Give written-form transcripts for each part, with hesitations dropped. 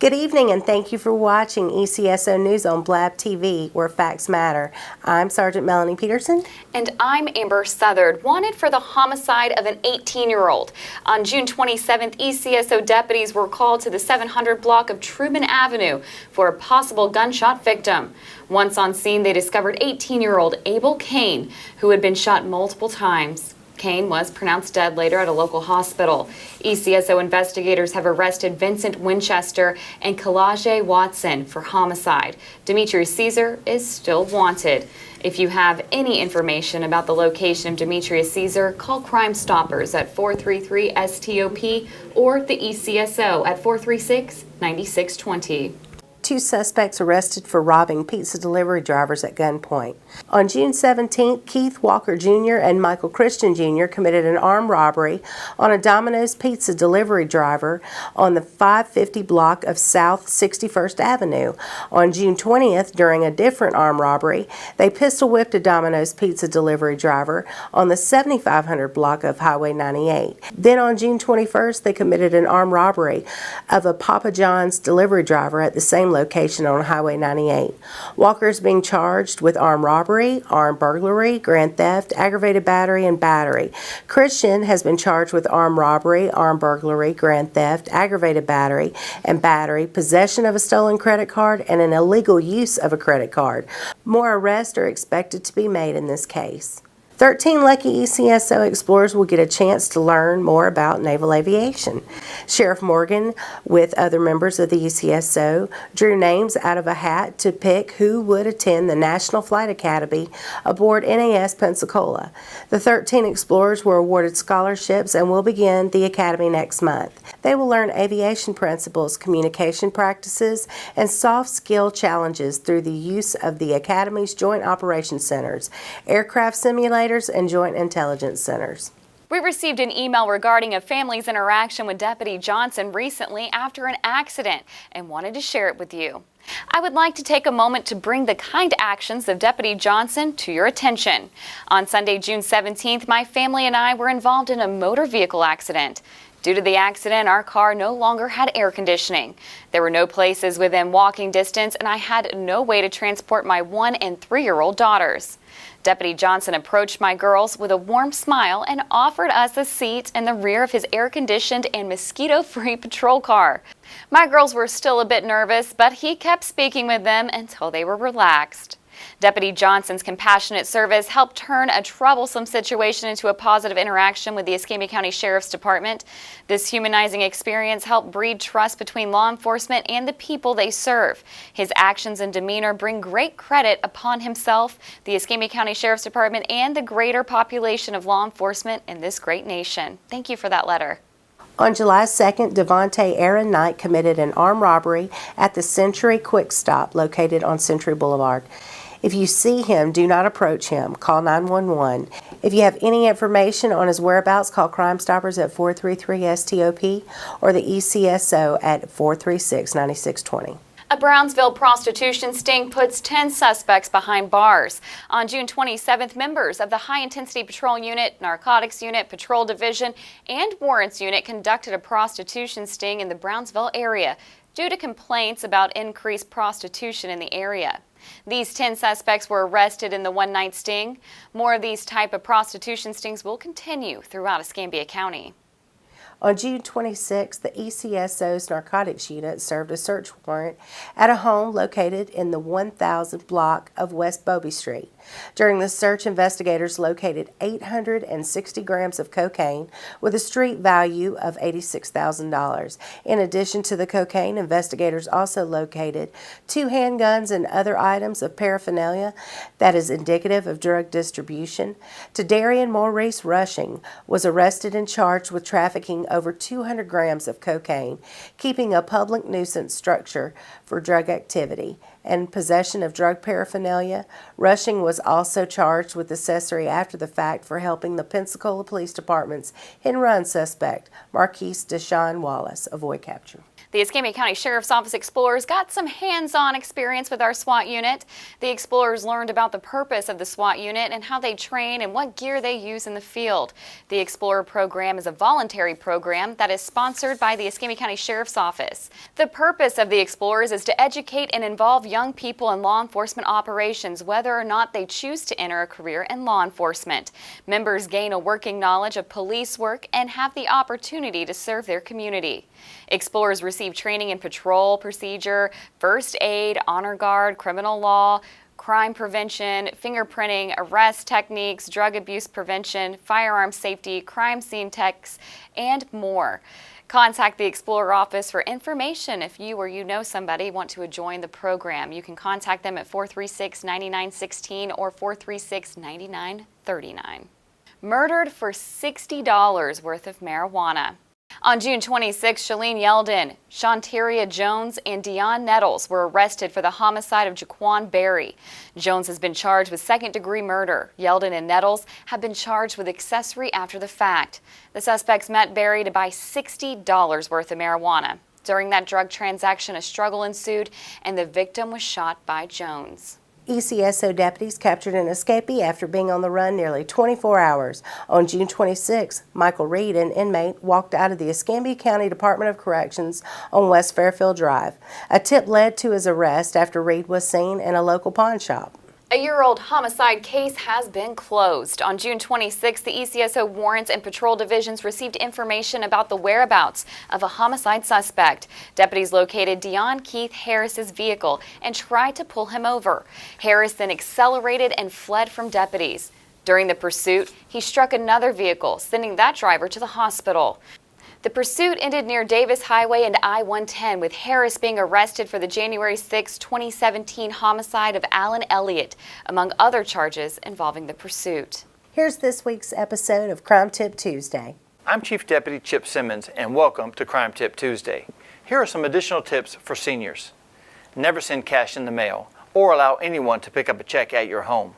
Good evening and thank you for watching ECSO News on Blab TV, where facts matter. I'm Sergeant Melanie Peterson. And I'm Amber Southard, wanted for the homicide of an 18-year-old. On June 27th, ECSO deputies were called to the 700 block of Truman Avenue for a possible gunshot victim. Once on scene, they discovered 18-year-old Abel Kane, who had been shot multiple times. Kane was pronounced dead later at a local hospital. ECSO investigators have arrested Vincent Winchester and Kalaje Watson for homicide. Demetrius Caesar is still wanted. If you have any information about the location of Demetrius Caesar, call Crime Stoppers at 433-STOP or the ECSO at 436-9620. 2 suspects arrested for robbing pizza delivery drivers at gunpoint. On June 17th, Keith Walker Jr. and Michael Christian Jr. committed an armed robbery on a Domino's pizza delivery driver on the 550 block of South 61st Avenue. On June 20th, during a different armed robbery, they pistol whipped a Domino's pizza delivery driver on the 7500 block of Highway 98. Then on June 21st, they committed an armed robbery of a Papa John's delivery driver at the same location on Highway 98. Walker is being charged with armed robbery, armed burglary, grand theft, aggravated battery, and battery. Christian has been charged with armed robbery, armed burglary, grand theft, aggravated battery, and battery, possession of a stolen credit card, and an illegal use of a credit card. More arrests are expected to be made in this case. 13 lucky ECSO explorers will get a chance to learn more about naval aviation. Sheriff Morgan, with other members of the ECSO, drew names out of a hat to pick who would attend the National Flight Academy aboard NAS Pensacola. The 13 explorers were awarded scholarships and will begin the academy next month. They will learn aviation principles, communication practices, and soft skill challenges through the use of the Academy's Joint Operations Centers, aircraft simulators, and Joint Intelligence Centers. We received an email regarding a family's interaction with Deputy Johnson recently after an accident and wanted to share it with you. I would like to take a moment to bring the kind actions of Deputy Johnson to your attention. On Sunday, June 17th, my family and I were involved in a motor vehicle accident. Due to the accident, our car no longer had air conditioning. There were no places within walking distance, and I had no way to transport my 1- and 3-year-old daughters. Deputy Johnson approached my girls with a warm smile and offered us a seat in the rear of his air-conditioned and mosquito-free patrol car. My girls were still a bit nervous, but he kept speaking with them until they were relaxed. Deputy Johnson's compassionate service helped turn a troublesome situation into a positive interaction with the Escambia County Sheriff's Department. This humanizing experience helped breed trust between law enforcement and the people they serve. His actions and demeanor bring great credit upon himself, the Escambia County Sheriff's Department, and the greater population of law enforcement in this great nation. Thank you for that letter. On July 2nd, Devontae Aaron Knight committed an armed robbery at the Century Quick Stop located on Century Boulevard. If you see him, do not approach him. Call 911. If you have any information on his whereabouts, call Crime Stoppers at 433-STOP or the ECSO at 436-9620. A Brownsville prostitution sting puts 10 suspects behind bars. On June 27th, members of the High Intensity Patrol Unit, Narcotics Unit, Patrol Division, and Warrants Unit conducted a prostitution sting in the Brownsville area due to complaints about increased prostitution in the area. These 10 suspects were arrested in the one-night sting. More of these type of prostitution stings will continue throughout Escambia County. On June 26, the ECSO's Narcotics Unit served a search warrant at a home located in the 1000 block of West Bobby Street. During the search, investigators located 860 grams of cocaine with a street value of $86,000. In addition to the cocaine, investigators also located 2 handguns and other items of paraphernalia that is indicative of drug distribution. Darian Maurice Rushing was arrested and charged with trafficking over 200 grams of cocaine, keeping a public nuisance structure for drug activity, and possession of drug paraphernalia. Rushing was also charged with accessory after the fact for helping the Pensacola Police Department's hit-and-run suspect, Marquise Deshaun Wallace, avoid capture. The Escambia County Sheriff's Office Explorers got some hands-on experience with our SWAT unit. The Explorers learned about the purpose of the SWAT unit and how they train and what gear they use in the field. The Explorer program is a voluntary program that is sponsored by the Escambia County Sheriff's Office. The purpose of the Explorers is to educate and involve young people in law enforcement operations, whether or not they choose to enter a career in law enforcement. Members gain a working knowledge of police work and have the opportunity to serve their community. Explorers receive training in patrol procedure, first aid, honor guard, criminal law, crime prevention, fingerprinting, arrest techniques, drug abuse prevention, firearm safety, crime scene techs, and more. Contact the Explorer office for information if you or you know somebody want to join the program. You can contact them at 436-9916 or 436-9939. Murdered for $60 worth of marijuana. On June 26, Shalene Yeldon, Shantaria Jones, and Dion Nettles were arrested for the homicide of Jaquan Berry. Jones has been charged with second-degree murder. Yeldon and Nettles have been charged with accessory after the fact. The suspects met Berry to buy $60 worth of marijuana. During that drug transaction, a struggle ensued, and the victim was shot by Jones. ECSO deputies captured an escapee after being on the run nearly 24 hours. On June 26, Michael Reed, an inmate, walked out of the Escambia County Department of Corrections on West Fairfield Drive. A tip led to his arrest after Reed was seen in a local pawn shop. A year-old homicide case has been closed. On June 26, the ECSO warrants and patrol divisions received information about the whereabouts of a homicide suspect. Deputies located Deon Keith Harris's vehicle and tried to pull him over. Harris then accelerated and fled from deputies. During the pursuit, he struck another vehicle, sending that driver to the hospital. The pursuit ended near Davis Highway and I-110, with Harris being arrested for the January 6, 2017 homicide of Alan Elliott, among other charges involving the pursuit. Here's this week's episode of Crime Tip Tuesday. I'm Chief Deputy Chip Simmons, and welcome to Crime Tip Tuesday. Here are some additional tips for seniors. Never send cash in the mail or allow anyone to pick up a check at your home.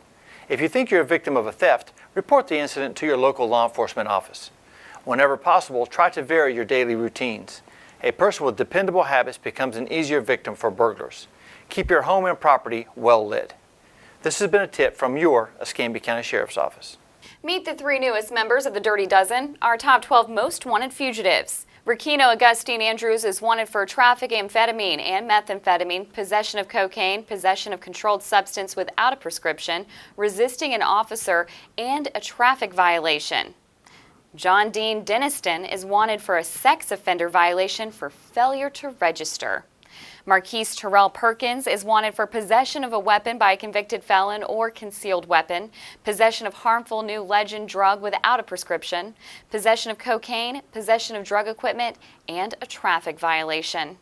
If you think you're a victim of a theft, report the incident to your local law enforcement office. Whenever possible, try to vary your daily routines. A person with dependable habits becomes an easier victim for burglars. Keep your home and property well lit. This has been a tip from your Escambia County Sheriff's Office. Meet the three newest members of the Dirty Dozen, our top 12 most wanted fugitives. Rakino Augustine Andrews is wanted for trafficking amphetamine and methamphetamine, possession of cocaine, possession of controlled substance without a prescription, resisting an officer, and a traffic violation. John Dean Deniston is wanted for a sex offender violation for failure to register. Marquise Terrell Perkins is wanted for possession of a weapon by a convicted felon or concealed weapon, possession of harmful new legend drug without a prescription, possession of cocaine, possession of drug equipment, and a traffic violation.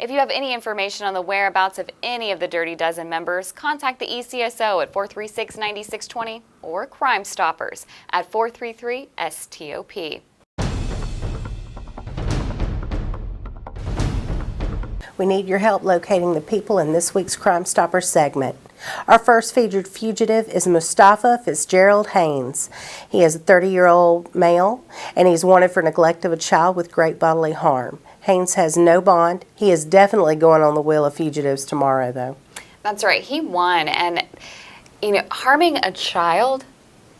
If you have any information on the whereabouts of any of the Dirty Dozen members, contact the ECSO at 436-9620 or Crime Stoppers at 433-STOP. We need your help locating the people in this week's Crime Stopper segment. Our first featured fugitive is Mustafa Fitzgerald Haynes. He is a 30-year-old male, and he's wanted for neglect of a child with great bodily harm. Haynes has no bond. He is definitely going on the wheel of fugitives tomorrow, though. That's right. He won. And, harming a child,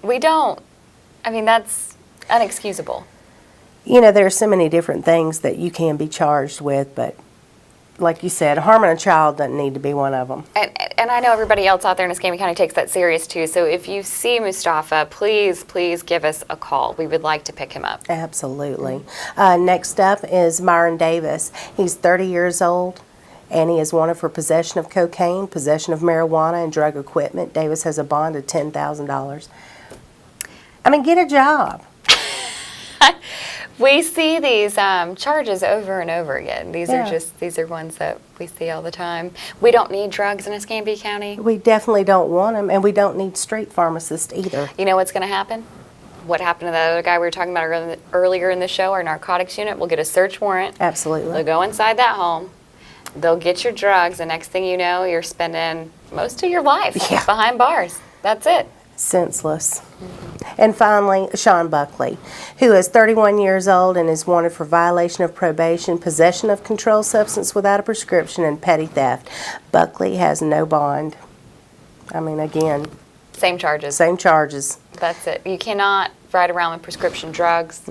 that's unexcusable. There are so many different things that you can be charged with, but like you said, harming a child doesn't need to be one of them. And I know everybody else out there in Escambia County takes that serious too. So if you see Mustafa, please give us a call. We would like to pick him up. Absolutely. Next up is Myron Davis. He's 30 years old, and he is wanted for possession of cocaine, possession of marijuana, and drug equipment. Davis has a bond of $10,000. Get a job. We see these charges over and over again. These are ones that we see all the time. We don't need drugs in Escambia County. We definitely don't want them, and we don't need street pharmacists either. You know what's going to happen? What happened to that other guy we were talking about earlier in the show, our narcotics unit? We'll get a search warrant. Absolutely. They'll go inside that home. They'll get your drugs. The next thing you know, you're spending most of your life behind bars. That's it. Senseless. And finally, Sean Buckley, who is 31 years old and is wanted for violation of probation, possession of controlled substance without a prescription, and petty theft. Buckley has no bond. I mean, again, Same charges. same charges. That's it. You cannot ride around with prescription drugs.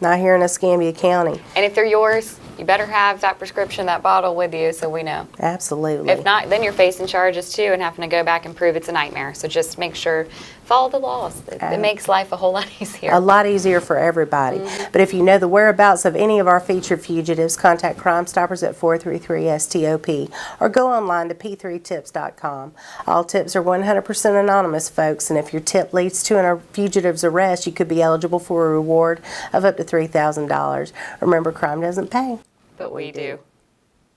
Not here in Escambia County. And if they're yours, you better have that prescription, that bottle with you so we know. Absolutely. If not, then you're facing charges too and having to go back and prove it's a nightmare. So just make sure, follow the laws. It makes life a whole lot easier. A lot easier for everybody. But if you know the whereabouts of any of our featured fugitives, contact Crime Stoppers at 433-STOP or go online to p3tips.com. All tips are 100% anonymous, folks, and if your tip leads to a fugitive's arrest, you could be eligible for a reward of up to $3,000. Remember, crime doesn't pay. But we do.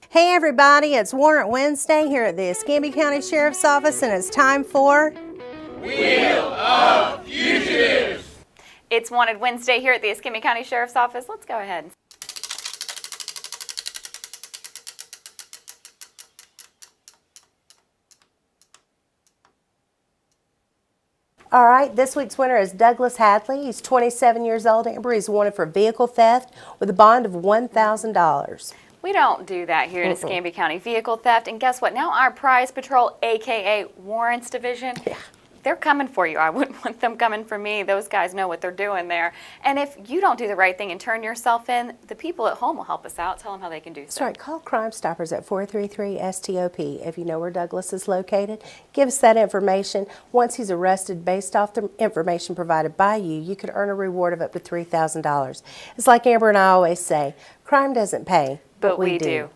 Hey everybody, it's Warrant Wednesday here at the Escambia County Sheriff's Office, and it's time for It's Wanted Wednesday here at the Escambia County Sheriff's Office. Let's go ahead. All right, this week's winner is Douglas Hadley. He's 27 years old. Amber, he's wanted for vehicle theft with a bond of $1,000. We don't do that here in Escambia County, vehicle theft. And guess what? Now our Prize Patrol, a.k.a. Warrants Division, they're coming for you. I wouldn't want them coming for me. Those guys know what they're doing there. And if you don't do the right thing and turn yourself in, the people at home will help us out. Tell them how they can do That's so. right. Call Crime Stoppers at 433-STOP. If you know where Douglas is located, give us that information. Once he's arrested, based off the information provided by you, you could earn a reward of up to $3,000. It's like Amber and I always say, crime doesn't pay, But we do.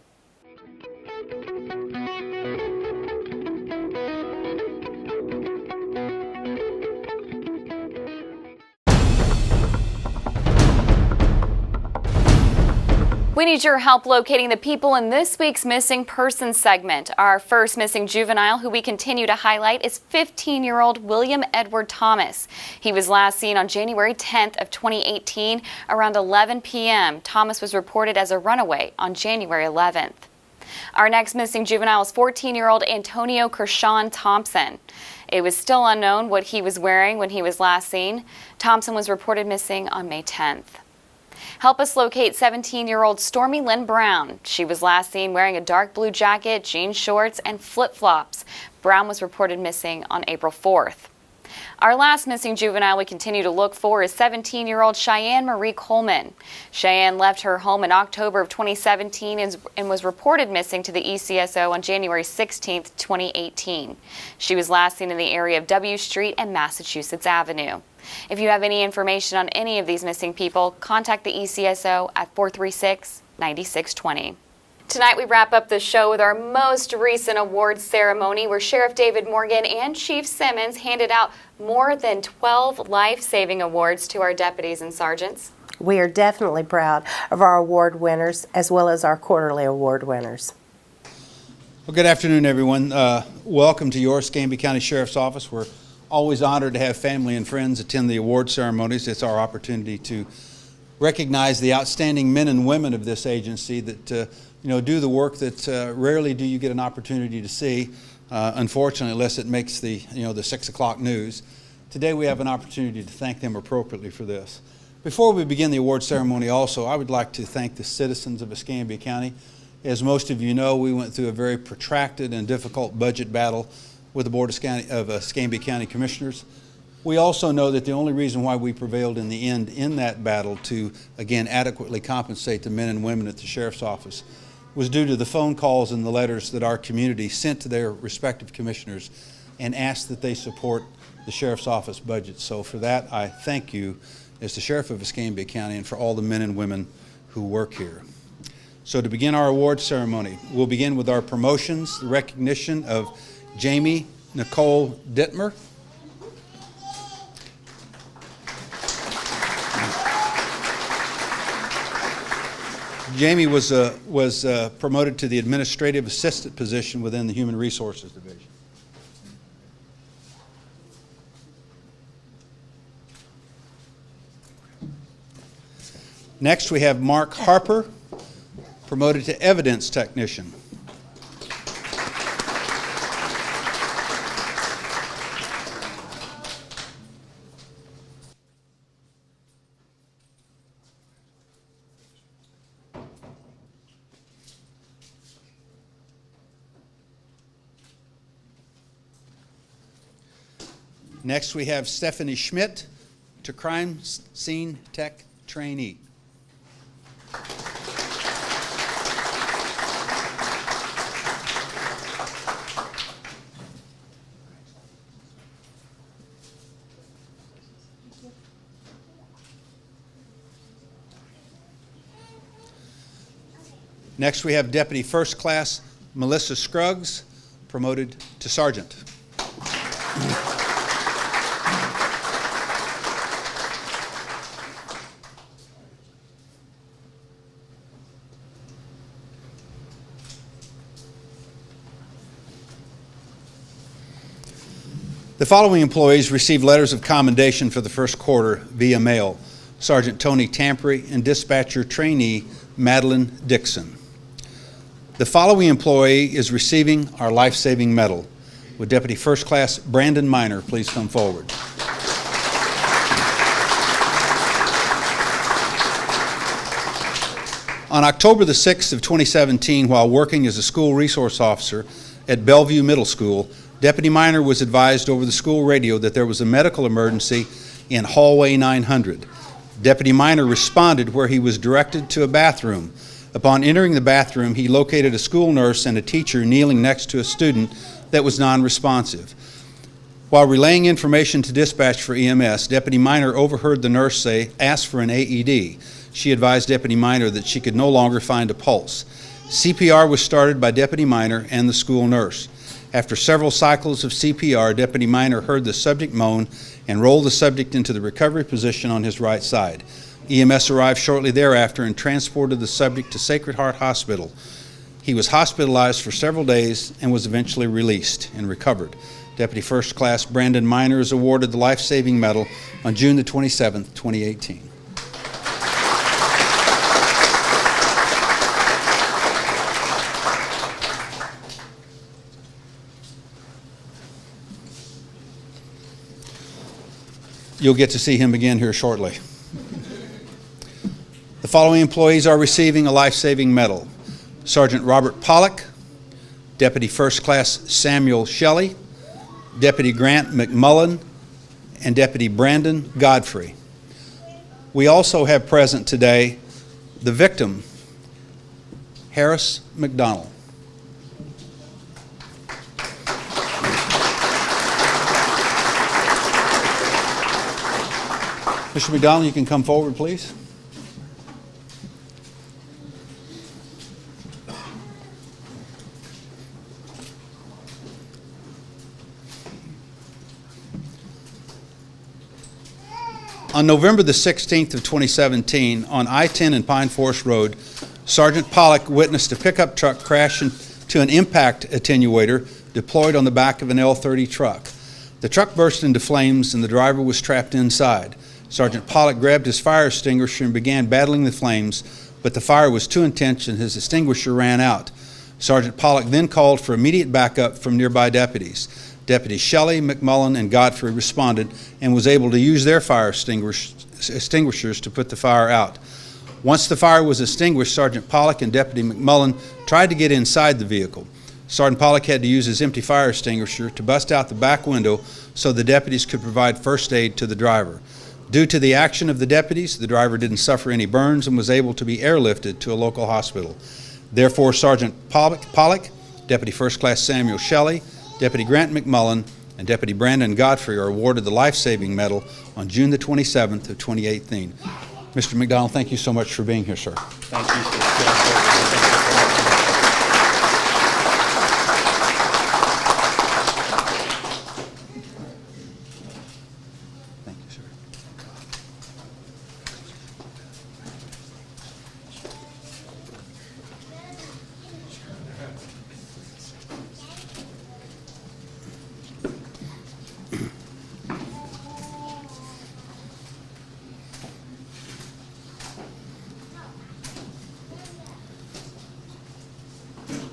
We need your help locating the people in this week's Missing Persons segment. Our first missing juvenile, who we continue to highlight, is 15-year-old William Edward Thomas. He was last seen on January 10th of 2018 around 11 p.m. Thomas was reported as a runaway on January 11th. Our next missing juvenile is 14-year-old Antonio Kershawn Thompson. It was still unknown what he was wearing when he was last seen. Thompson was reported missing on May 10th. Help us locate 17-year-old Stormy Lynn Brown. She was last seen wearing a dark blue jacket, jean shorts, and flip-flops. Brown was reported missing on April 4th. Our last missing juvenile we continue to look for is 17-year-old Cheyenne Marie Coleman. Cheyenne left her home in October of 2017 and was reported missing to the ECSO on January 16, 2018. She was last seen in the area of W Street and Massachusetts Avenue. If you have any information on any of these missing people, contact the ECSO at 436-9620. Tonight we wrap up the show with our most recent awards ceremony, where Sheriff David Morgan and Chief Simmons handed out more than 12 life-saving awards to our deputies and sergeants. We are definitely proud of our award winners as well as our quarterly award winners. Well, good afternoon, everyone. Welcome to your Escambia County Sheriff's Office. We're always honored to have family and friends attend the award ceremonies. It's our opportunity to recognize the outstanding men and women of this agency that do the work that rarely do you get an opportunity to see, unfortunately, unless it makes the 6 o'clock news. Today we have an opportunity to thank them appropriately for this. Before we begin the award ceremony also, I would like to thank the citizens of Escambia County. As most of you know, we went through a very protracted and difficult budget battle with the Board of Escambia County Commissioners. We also know that the only reason why we prevailed in the end in that battle to, again, adequately compensate the men and women at the Sheriff's Office was due to the phone calls and the letters that our community sent to their respective commissioners and asked that they support the Sheriff's Office budget. So for that, I thank you as the Sheriff of Escambia County and for all the men and women who work here. So to begin our award ceremony, we'll begin with our promotions, the recognition of Jamie Nicole Dittmer. Jamie was promoted to the administrative assistant position within the Human Resources Division. Next, we have Mark Harper, promoted to evidence technician. Next, we have Stephanie Schmidt to Crime Scene Tech Trainee. Next, we have Deputy First Class Melissa Scruggs, promoted to Sergeant. The following employees received letters of commendation for the first quarter via mail: Sergeant Tony Tampery and Dispatcher Trainee Madeline Dixon. The following employee is receiving our life-saving medal. Would Deputy First Class Brandon Miner please come forward? On October the 6th of 2017, while working as a school resource officer at Bellevue Middle School, Deputy Miner was advised over the school radio that there was a medical emergency in hallway 900. Deputy Miner responded where he was directed to a bathroom. Upon entering the bathroom, he located a school nurse and a teacher kneeling next to a student that was non-responsive. While relaying information to dispatch for EMS, Deputy Miner overheard the nurse say, "Ask for an AED." She advised Deputy Miner that she could no longer find a pulse. CPR was started by Deputy Miner and the school nurse. After several cycles of CPR, Deputy Miner heard the subject moan and rolled the subject into the recovery position on his right side. EMS arrived shortly thereafter and transported the subject to Sacred Heart Hospital. He was hospitalized for several days and was eventually released and recovered. Deputy First Class Brandon Miner is awarded the Life-Saving Medal on June the 27th, 2018. You'll get to see him again here shortly. The following employees are receiving a life-saving medal: Sergeant Robert Pollock, Deputy First Class Samuel Shelley, Deputy Grant McMullen, and Deputy Brandon Godfrey. We also have present today the victim, Harris McDonald. Mr. McDonald, you can come forward, please. On November the 16th of 2017, on I-10 and Pine Forest Road, Sergeant Pollock witnessed a pickup truck crash into an impact attenuator deployed on the back of an L-30 truck. The truck burst into flames and the driver was trapped inside. Sergeant Pollock grabbed his fire extinguisher and began battling the flames, but the fire was too intense and his extinguisher ran out. Sergeant Pollock then called for immediate backup from nearby deputies. Deputies Shelley, McMullen, and Godfrey responded and was able to use their fire extinguishers to put the fire out. Once the fire was extinguished, Sergeant Pollock and Deputy McMullen tried to get inside the vehicle. Sergeant Pollock had to use his empty fire extinguisher to bust out the back window so the deputies could provide first aid to the driver. Due to the action of the deputies, the driver didn't suffer any burns and was able to be airlifted to a local hospital. Therefore, Sergeant Pollock, Deputy First Class Samuel Shelley, Deputy Grant McMullen, and Deputy Brandon Godfrey are awarded the Life-Saving Medal on June the 27th of 2018. Mr. McDonald, thank you so much for being here, sir. Thank you, sir. Thank you, sir.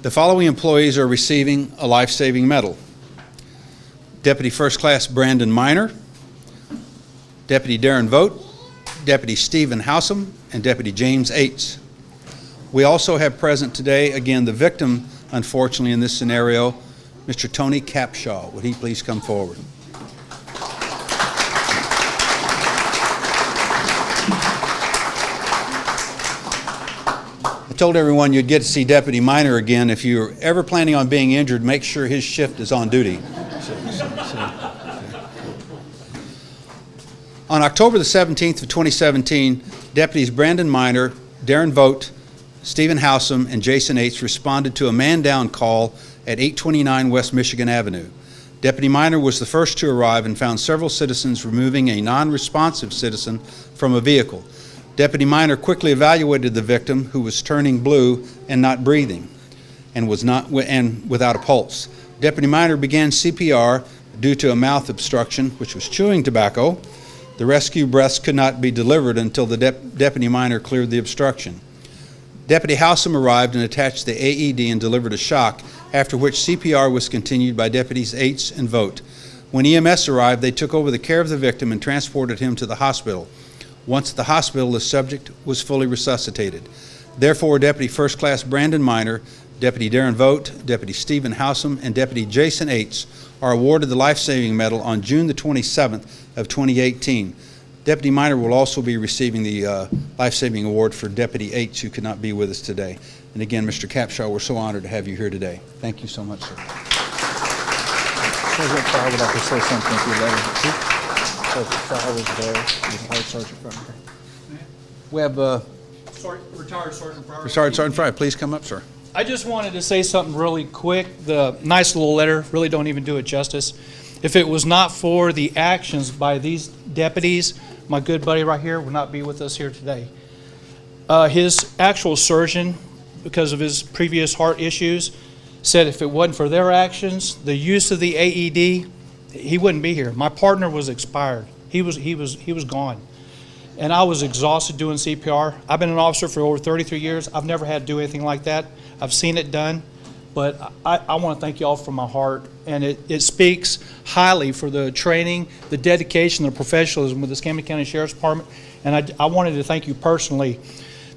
The following employees are receiving a life-saving medal: Deputy First Class Brandon Miner, Deputy Darren Vogt, Deputy Stephen Howsam, and Deputy James Ates. We also have present today, again, the victim, unfortunately, in this scenario, Mr. Tony Capshaw. Would he please come forward? told everyone you'd get to see Deputy Minor again. If you're ever planning on being injured, make sure his shift is on duty. On October the 17th of 2017, Deputies Brandon Minor, Darren Vogt, Stephen Howsam, and Jason Ates responded to a man-down call at 829 West Michigan Avenue. Deputy Minor was the first to arrive and found several citizens removing a non-responsive citizen from a vehicle. Deputy Minor quickly evaluated the victim, who was turning blue and not breathing, and without a pulse. Deputy Minor began CPR due to a mouth obstruction, which was chewing tobacco. The rescue breaths could not be delivered until the Deputy Minor cleared the obstruction. Deputy Howsam arrived and attached the AED and delivered a shock, after which CPR was continued by Deputies Ates and Vogt. When EMS arrived, they took over the care of the victim and transported him to the hospital. Once at the hospital, the subject was fully resuscitated. Therefore, Deputy First Class Brandon Minor, Deputy Darren Vogt, Deputy Stephen Howsam, and Deputy Jason Ates are awarded the Life-Saving Medal on June the 27th of 2018. Deputy Minor will also be receiving the Life-Saving Award for Deputy Ates, who could not be with us today. And again, Mr. Capshaw, we're so honored to have you here today. Thank you so much, sir. Sergeant Frye would like to say something to you later. Sergeant Frye was there, retired Sergeant Frye. We have Retired Sergeant Frye. Sergeant Frye. Please come up, sir. I just wanted to say something really quick. The nice little letter really don't even do it justice. If it was not for the actions by these deputies, my good buddy right here would not be with us here today. His actual surgeon, because of his previous heart issues, said if it wasn't for their actions, the use of the AED, he wouldn't be here. My partner was expired. He was gone. And I was exhausted doing CPR. I've been an officer for over 33 years. I've never had to do anything like that. I've seen it done. But I want to thank you all from my heart. And it speaks highly for the training, the dedication, the professionalism with the Escambia County Sheriff's Department. And I wanted to thank you personally.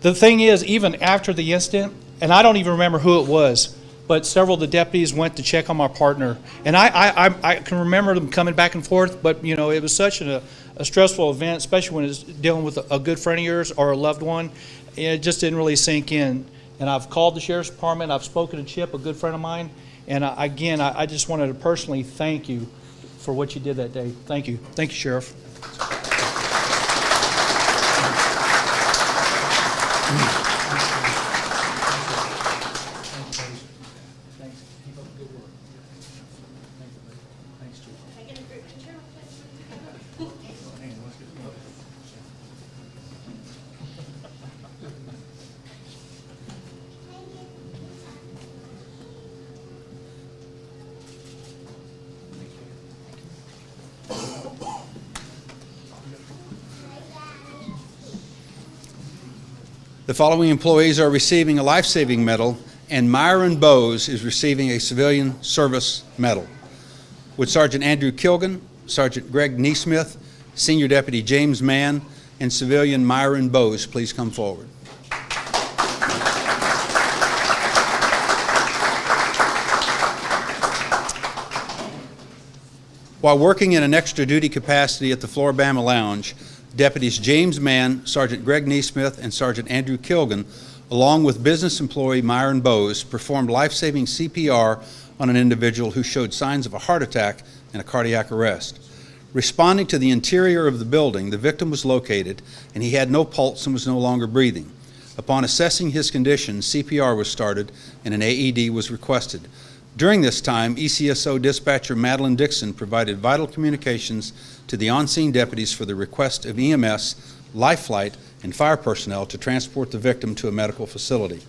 The thing is, even after the incident, and I don't even remember who it was, but several of the deputies went to check on my partner. And I can remember them coming back and forth, but you know, it was such a stressful event, especially when it's dealing with a good friend of yours or a loved one. It just didn't really sink in. And I've called the Sheriff's Department. I've spoken to Chip, a good friend of mine. And again, I just wanted to personally thank you for what you did that day. Thank you. Thank you, Sheriff. The following employees are receiving a life-saving medal, and Myron Bowes is receiving a civilian service medal. Would Sergeant Andrew Kilgan, Sergeant Greg Neesmith, Senior Deputy James Mann, and Civilian Myron Bowes please come forward? While working in an extra duty capacity at the Floribama Lounge, Deputies James Mann, Sergeant Greg Neesmith, and Sergeant Andrew Kilgan, along with business employee Myron Bowes, performed life-saving CPR on an individual who showed signs of a heart attack and a cardiac arrest. Responding to the interior of the building, the victim was located, and he had no pulse and was no longer breathing. Upon assessing his condition, CPR was started and an AED was requested. During this time, ECSO dispatcher Madeline Dixon provided vital communications to the on-scene deputies for the request of EMS, life flight, and fire personnel to transport the victim to a medical facility.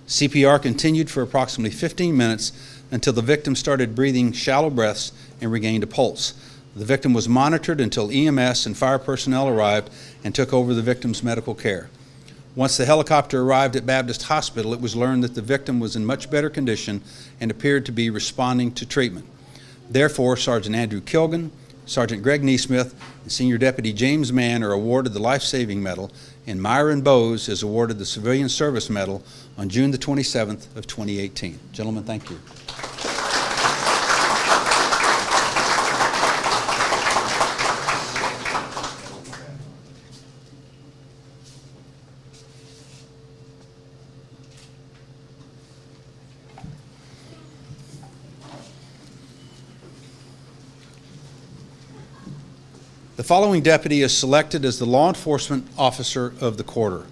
CPR continued for approximately 15 minutes until the victim started breathing shallow breaths and regained a pulse. The victim was monitored until EMS and fire personnel arrived and took over the victim's medical care. Once the helicopter arrived at Baptist Hospital, it was learned that the victim was in much better condition and appeared to be responding to treatment. Therefore, Sergeant Andrew Kilgan, Sergeant Greg Neesmith, and Senior Deputy James Mann are awarded the Life-Saving Medal, and Myron Bowes is awarded the Civilian Service Medal on June the 27th of 2018. Gentlemen, thank you. The following deputy is selected as the law enforcement officer of the quarter.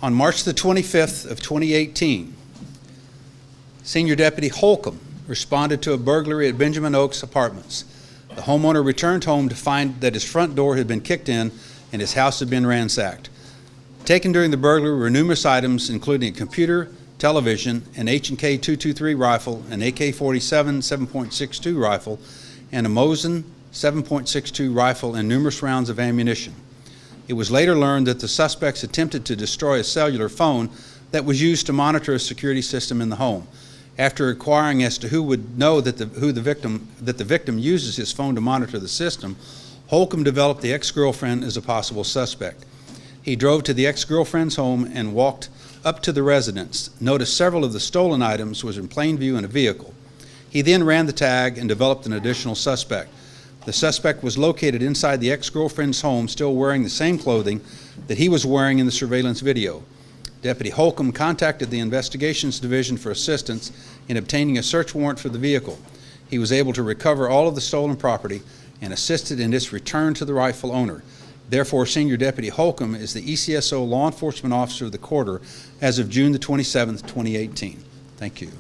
On March the 25th of 2018, Senior Deputy Holcomb responded to a burglary at Benjamin Oaks Apartments. The homeowner returned home to find that his front door had been kicked in and his house had been ransacked. Taken during the burglary were numerous items, including a computer, television, an H&K 223 rifle, an AK-47 7.62 rifle, and a Mosin 7.62 rifle, and numerous rounds of ammunition. It was later learned that the suspects attempted to destroy a cellular phone that was used to monitor a security system in the home. After inquiring as to who would know that the victim uses his phone to monitor the system, Holcomb developed the ex-girlfriend as a possible suspect. He drove to the ex-girlfriend's home and walked up to the residence, noticed several of the stolen items was in plain view in a vehicle. He then ran the tag and developed an additional suspect. The suspect was located inside the ex-girlfriend's home, still wearing the same clothing that he was wearing in the surveillance video. Deputy Holcomb contacted the Investigations Division for assistance in obtaining a search warrant for the vehicle. He was able to recover all of the stolen property and assisted in its return to the rightful owner. Therefore, Senior Deputy Holcomb is the ECSO Law Enforcement Officer of the quarter as of June the 27th, 2018. Thank you.